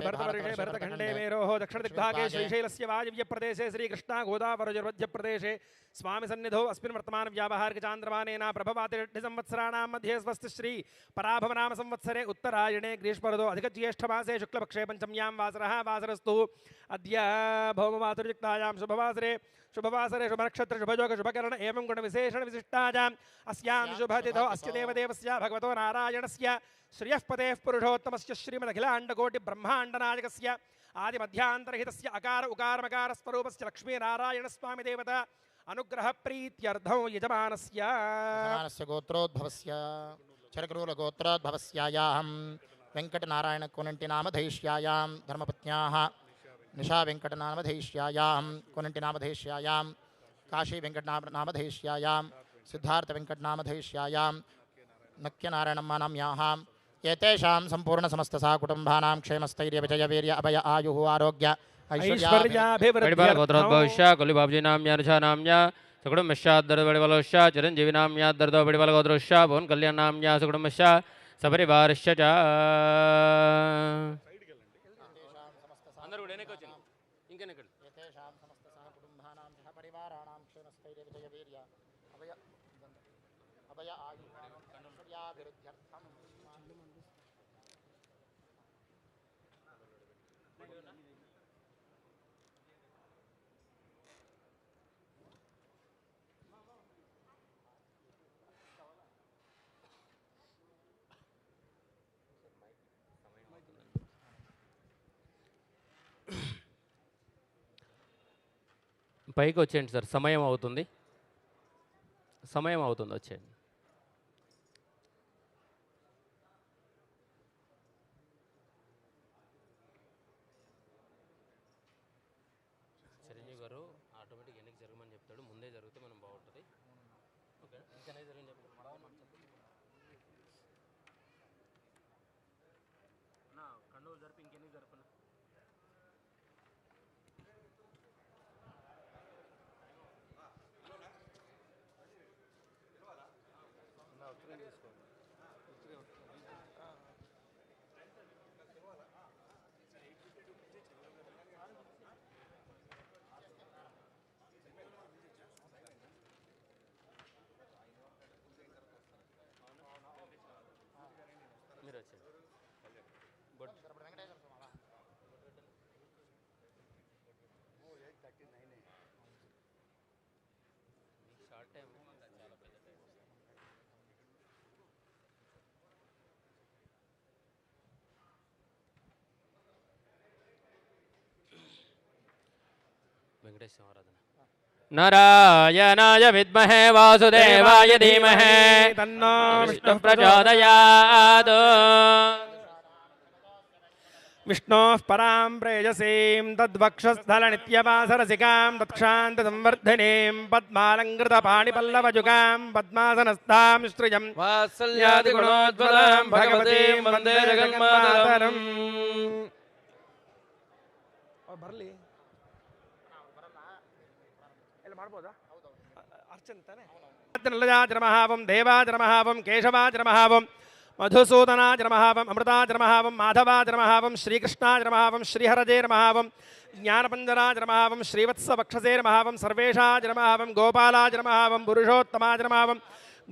भरतवर्षे भरतखण्डे मेरोः दक्षिणदिग्भागे श्रीशैलस्य वायव्यप्रदेशे श्रीकृष्णा गोदावरोर्मध्यप्रदेशे स्वामिसन्निधौ अस्मिन् वर्तमान व्यावहारिकचान्द्रमानेन प्रभवाति संवत्सराणां मध्ये स्वस्ति श्री पराभवनाम संवत्सरे उत्तरायणे ग्रीष्मऋतौ अधिकज्येष्ठमासे शुक्लपक्षे पंचम्यां वासरः वासरस्तु अद्य भौमवासरयुक्तायां शुभवासरे शुभनक्षत्र शुभयोग शुभकर्ण एवं गुणविशेषण विशिष्टायाम् अस्यां शुभतिथौ अस्य देवदेवस्य भगवतो नारायणस्य श्रियः पतेः पुरुषोत्तमस्य श्रीमदखिलाण्डकोटिब्रह्माण्डनायकस्य आदिमध्यान्तरहितस्य अकार उकारमकार स्वरूपस्य लक्ष्मीनारायणस्वामी देवता अनुग्रह प्रीत्यर्थं यजमानस्य गोत्रोद्भवस्य चरकुरुलगोत्रोद्भवस्यायाहं वेङ्कटनारायणकोनण्टिनामधैष्यायां धर्मपत्न्याः निशा वेङ्कटनामधैष्यायां कोनण्टिनामधैष्यायां काशी वेङ्कटनामधैष्यायां सिद्धार्थवेङ्कटनामधैष्यायां नक्यनारायणम्मानाम्याः एतेषां सम्पूर्णसमस्तसा कुटुम्बानां क्षेमस्थैर्यविजयवीर्य अभय आयुः आरोग्य ऐश्वर्याभिवृद्ध्यर्थं कुलिबाबुजीनाम्या सुकुटुम्बश्चाद्दर्दबलिबलोश्च चिरञ्जीविनाम्याद्दर्दबलिबलगोत्रोश्च भुवन् कल्याणाम्या सुकुटुम्बश्च सपरिवारश्च च పైకి వచ్చేయండి సార్, సమయం అవుతుంది వచ్చేయండి. చిరంజీవి గారు ఆటోమేటిక్ ఎన్నిక జరగమని చెప్తాడు, ముందే జరిగితే మనం బాగుంటుంది. ఓకే, ఇంకనే జరిగింది కండువులు జరిపి ఇంకెన్ని జరపను. మీరు వచ్చేది షార్ట్ టైం చాలా పెద్ద టైం. వెంకటేశ్వర ఆరాధన. नारायणाय विद्महे वासुदेवाय धीमहि तन्नो विष्णुः प्रचोदयात्. विष्णोः परां प्रेयसीं तद्वक्षस्थलनित्यवासरसिकां तत्क्षान्तसंवर्धिनीं पद्मालङ्कृतपाणिपल्लवजुगां पद्मासनस्थां श्रियं वात्सल्यादिगुणोज्ज्वलां भगवतीं वन्दे जगन्मातरम्. अर्चनलजाचरमहावं देवाचरमहावं केशवाचरमहावं मधुसूदनाचरमहावं अमृताचरमहावं माधवाचरमहावं श्रीकृष्णाचरमहावं श्रीहरजेरमहावं ज्ञानपञ्जराचरमहावं श्रीवत्सवक्षसेरमहावं सर्वेशाचरमहावं गोपालाचरमहावं पुरुषोत्तमाचरमहावं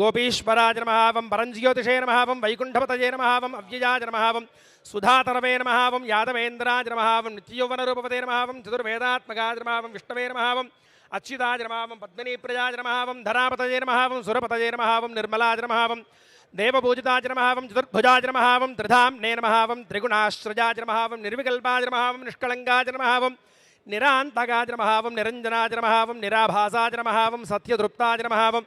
गोपीश्वराचरमहावं परञ्ज्योतिषेरमहावं वैकुण्ठपतजेरमहावं अव्ययाचरमहावं सुधातरवेरमहावं यादवेन्द्राचरमहावं नित्ययौवनरूपवतेरमहावं चतुर्वेदात्मकाचरमहावं विष्णवेरमहावं अच्युताचरमहावं पद्मिनीप्रजाचरमहावं धरापतजेरमहावं सुरपतजेरमहावं निर्मलाचरमहावं देवपूजिताचरमहावं चतुर्भुजाचरमहावं त्रिधाम्नेरमहावं त्रिगुणाश्रजाचरमहावं निर्विकल्पाचरमहावं निष्कलङ्काचरमहावं निरान्तकाचरमहावं निरञ्जनाचरमहावं निराभासाचरमहावं सत्यतृप्ताचरमहावं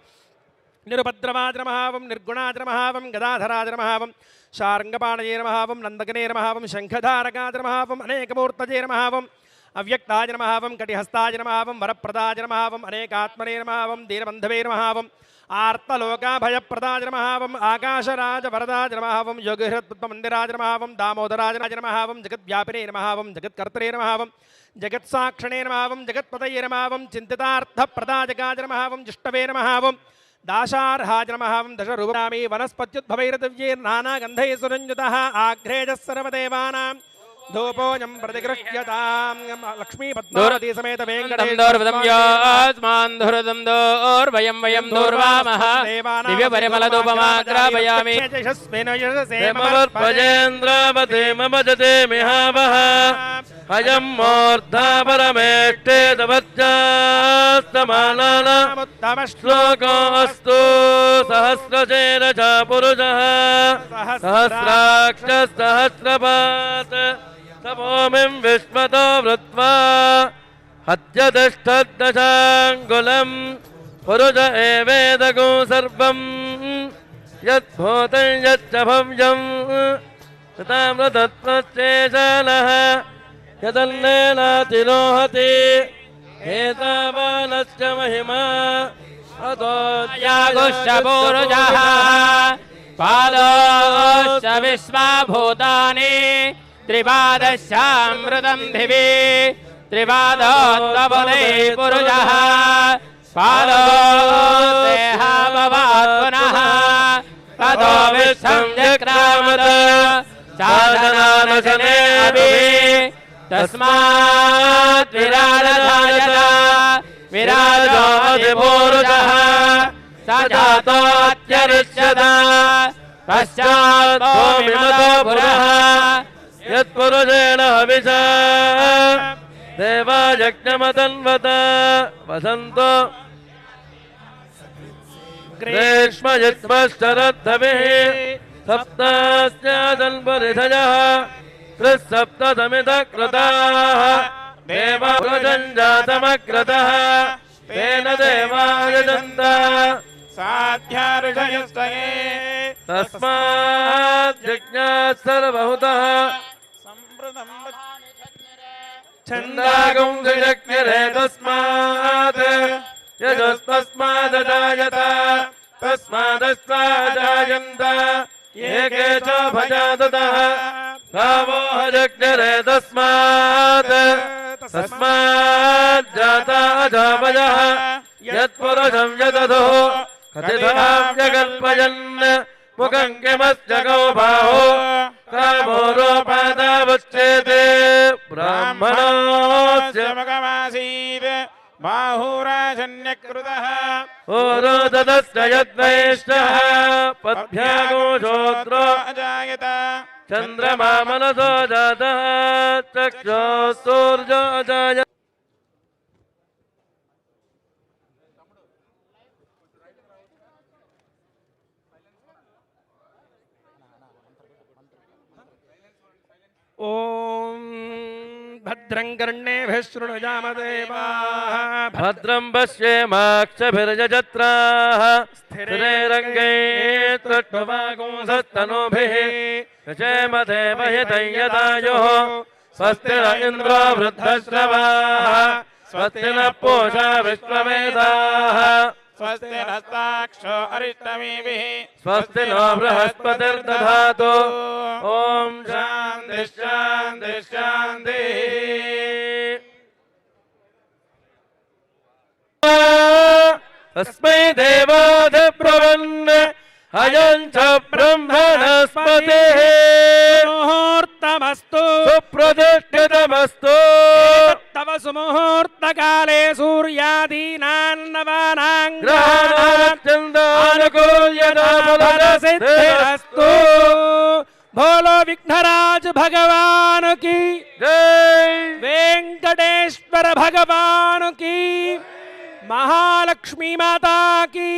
निरुपद्रवाचरमहावं निर्गुणाचरमहावं गदाधराचरमहावं शार्ङ्गपाणजेरमहावं नन्दकनेरमहावं शङ्खधारकाचरमहावं अनेकमूर्तजेरमहावं अव्यक्ताचरमहावं कटिहस्ताचरमहावं वरप्रदाचरमहावं अनेकात्मनेरमहावं दीनबन्धवेरमहावं आर्तलोकाभयप्रदाचरमहावं आकाशराजवरदाचरमहावं योगिहृत्पद्ममन्दिराचरमहावं दामोदराजराजरमहावं जगद्व्यापिनेरमहावं जगत्कर्तरेरमहावं जगत्साक्षिणेरमहावं जगत्पतयेरमहावं चिन्तितार्थप्रदाजकाचरमहावं जिष्टवेरमहावं दाशार्हाचरमहावं दशरूपनामी वनस्पत्युद्भवैर्दिव्यैर्नानागन्धैः सुरञ्जितः आघ्रेजः सर्वदेवानां धूपोऽयं प्रतिगृह्यताम् लक्ष्मी पद्मावती समेत वेङ्कटं दोर्वदं यास्मान् धुरदं दोर्वयं वयं दोर्वामः दिव्यपरिमलधूपमाग्रापयामि हेमवत्पजेन्द्रावते मम जते मिहावः अयं मूर्धा परमेष्टे तवच्चास्तमानानां श्लोकोऽस्तु सहस्रशेन च पुरुषः सहस्राक्ष सहस्रपात् तपोमिं विश्वतो वृत्वा हत्यतिष्ठद्दशाङ्गुलं पुरुष एवेदगो सर्वं यद्भूतं यच्च भव्यं तथामृतत्वश्चेशानः यदन्नेनातिरोहति एतावानश्च महिमा अतो यागुश्च पूरुषः पादोश्च विश्वभूतानि त्रिपादश्चामृतं दिवि त्रिपादोत्तपदे पुरुषः पादो देहाभवात् पुनः ततो विश्वं जक्रामद साधनानशने अपि तस्मात् विराजधायत विराजो अधिपूरुषः स जातोऽत्यरिष्यत पश्चात् भूमिमतो पुरः यत्पुरुषेण हविषा देवा यज्ञमतन्वत वसन्तो ग्रीष्मयुष्मश्चरद्धभिः सप्तास्यादन्परिधयः त्रिसप्तसमितः कृताः देवावृजञ्जातमक्रतः तेन देवायजन्त साध्याऋषयस्तये तस्मात् यज्ञात् सर्वहुतः छन्दागुं विजज्ञरे तस्मात् यजस्तस्मादजायत तस्मादस्माजायन्त एके च भजाततः गावो हजज्ञरे तस्मात् तस्मात् जाता अजावयः यत्पुरुषं यदधुः कथितां व्यकल्पयन् मुखं किमस्य गो बाहो कामो रोपादावच्छेते ब्राह्मणोऽस्य मुखमासीत् बाहुराजन्यकृतः ओरोदस्य यद्वैष्णः पद्भ्यागो श्रोत्रो अजायत चन्द्रमा मनसो जातः चक्षुः अजायत ॐ भद्रं कर्णेभिः शृणुयामदेवाः भद्रं पश्येमाक्षभिर्यजत्राः स्थिरैरङ्गैः तृष्टुवागुंसस्तनूभिः यजेमदेवहितं यदायुः स्वस्ति न इन्द्रो वृद्धश्रवाः स्वस्ति नः पूषा विश्ववेदाः स्वस्ति नस्ताक्षो अरिष्टमीभिः स्वस्ति नो बृहस्पतिर्दधातु ॐ शान्ति शान्ति शान्तिः तस्मै देवादिब्रवन् अयं च ब्रह्मणस्पतिः मुहूर्तमस्तु सुप्रतिष्ठितमस्तु तव सुमुहूर्तकाले सूर्यादीनां नवानां ग्रहाणानुकूल्यताफलसिद्धिरस्तु बोलो विघ्नराज भगवान की जय वेंकटेश्वर भगवान की महालक्ष्मी माता की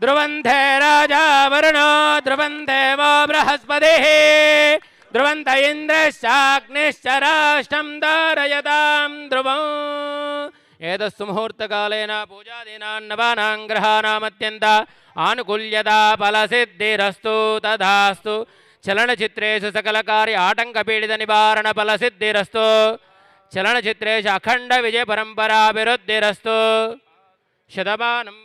ध्रुवन्ते राजा वरुणो ध्रुवन्ते वो बृहस्पतिः ध्रुवन्त इन्द्रश्चाग्निश्च राष्ट्रं धारयतां ध्रुवम् एतस्सु मुहूर्तकालेन पूजादीनां नवानां ग्रहाणामत्यन्त आनुकूल्यता फलसिद्धिरस्तु तथास्तु चलनचित्रेषु सकलकार्य आटङ्कपीडितनिवारणफलसिद्धिरस्तु चलनचित्रेषु अखण्डविजयपरम्पराभिवृद्धिरस्तु शतमानं